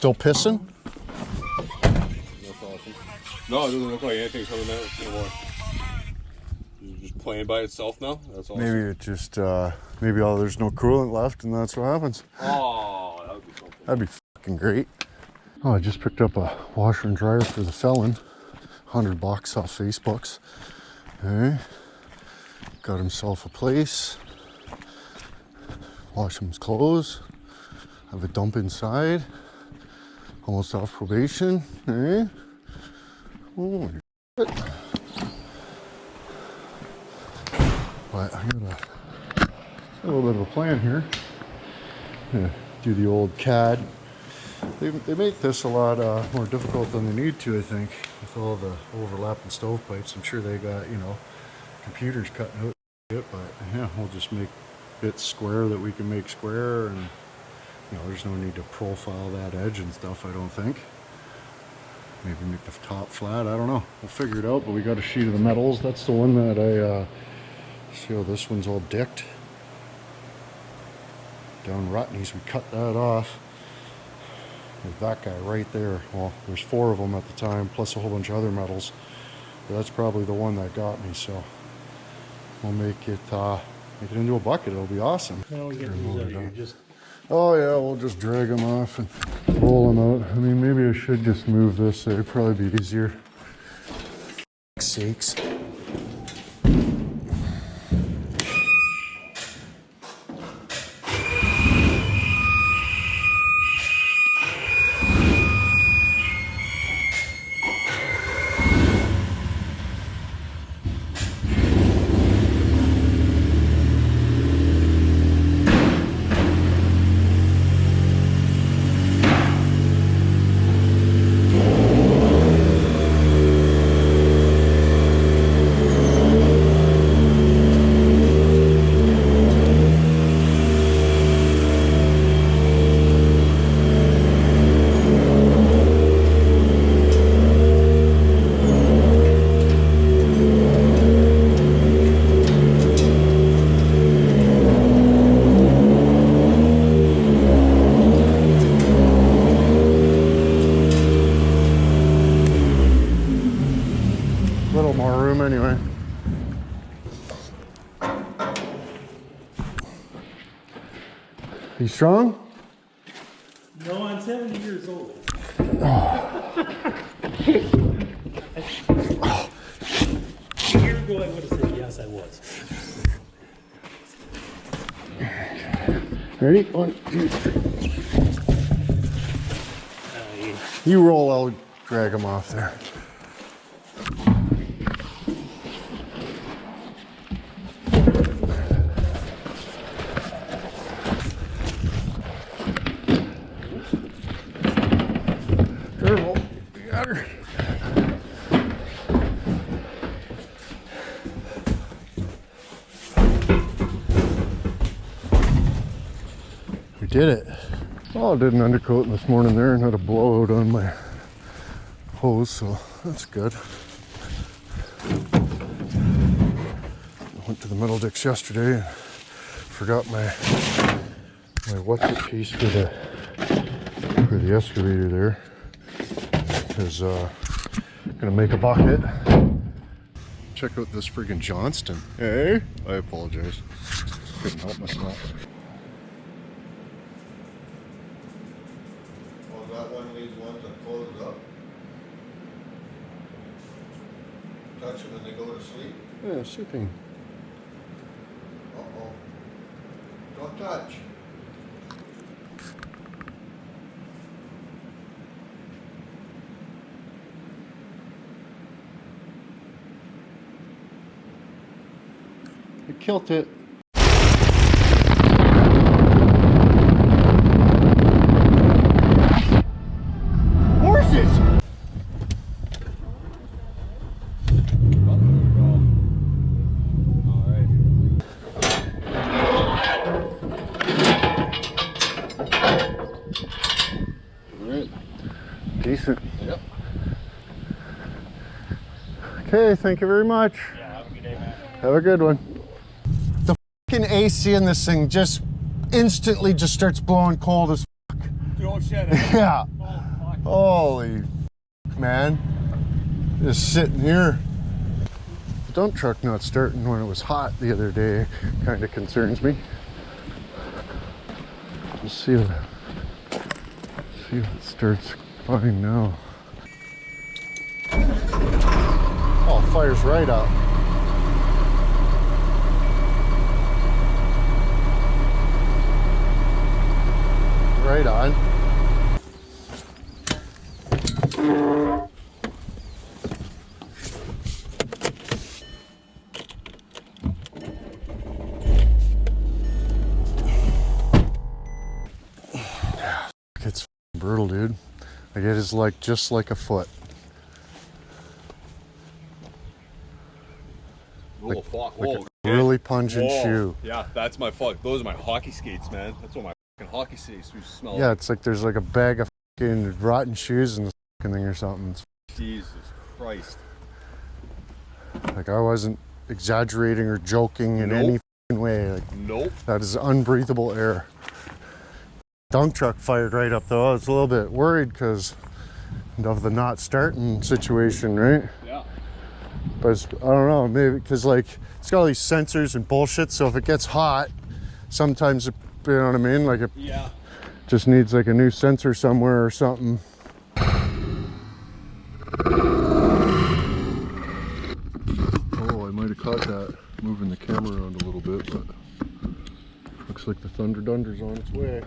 Still pissing? That's awesome. No, it doesn't look like anything's coming out anymore. It's just playing by itself now. That's awesome. Maybe it just, maybe there's no coolant left and that's what happens. Oh, that would be something. That'd be fucking great. Oh, I just picked up a washer and dryer for the felon. $100 off Facebooks. Okay. Got himself a place. Wash him his clothes. Have a dump inside. Almost off probation. Eh? Oh, shit. But I got a little bit of a plan here. Yeah, do the old CAD. They make this a lot more difficult than they need to, I think, with all the overlapping stovepipes. I'm sure they got, you know, computers cutting out it, but yeah, we'll just make bits square that we can make square, and you know, there's no need to profile that edge and stuff, I don't think. Maybe make the top flat, I don't know. We'll figure it out, but we got a sheet of the metals. That's the one that I, see how this one's all dicked. Down Rutney's, we cut that off. There's that guy right there. Well, there's 4 of them at the time, plus a whole bunch of other metals. But that's probably the one that got me, so we'll make it into a bucket. It'll be awesome. No, we get these out here. Just... Oh yeah, we'll just drag them off and roll them out. I mean, maybe I should just move this. It'd probably be easier. For sakes. Anyway, you strong? No, I'm 70 years old. A year ago, I would have said yes, I was. Ready? 1, 2, 3. You roll, I'll drag them off there. Careful, you got her. We did it. Oh, I did an undercoat this morning there and had a blowout on my hose, so that's good. I went to the metal dicks yesterday and forgot my what's it piece for the excavator there. Because gonna make a bucket. Check out this friggin' Johnston. Hey, I apologize. Couldn't help myself. Oh, is that one of these ones that close up? Touch them and they go to sleep? Yeah, sleeping. Uh-oh. Don't touch. You killed it. Horses! Alright. Decent. Yep. Okay, thank you very much. Yeah, have a good day, man. Have a good one. The fucking AC in this thing just instantly just starts blowing cold as fuck. You know, No shit. Yeah. Oh, fuck. Holy man. Just sitting here. The dump truck not starting when it was hot the other day kind of concerns me. We'll see if it starts fine now. Oh, fire's right up. Right on. It's brutal, dude. Like, it is like just like a foot. Oh, fuck. Like Oh, a really pungent whoa. shoe. Yeah, that's my fuck. Those are my hockey skates, man. That's what my fucking hockey skates smell Yeah, like. it's like there's like a bag of fucking rotten shoes in this fucking thing or something. It's Jesus Christ. like I wasn't exaggerating or joking in any fucking way. Like, Nope. that is unbreathable air. Dump truck fired right up though. I was a little bit worried because of the not starting situation, right? Yeah. But it's, I don't know, maybe because like it's got all these sensors and bullshit. So if it gets hot, sometimes it, you know what I mean? Like it Yeah. just needs like a new sensor somewhere or something. Oh, I might have caught that moving the camera around a little bit, but looks like the Thunder Dunder's on its way.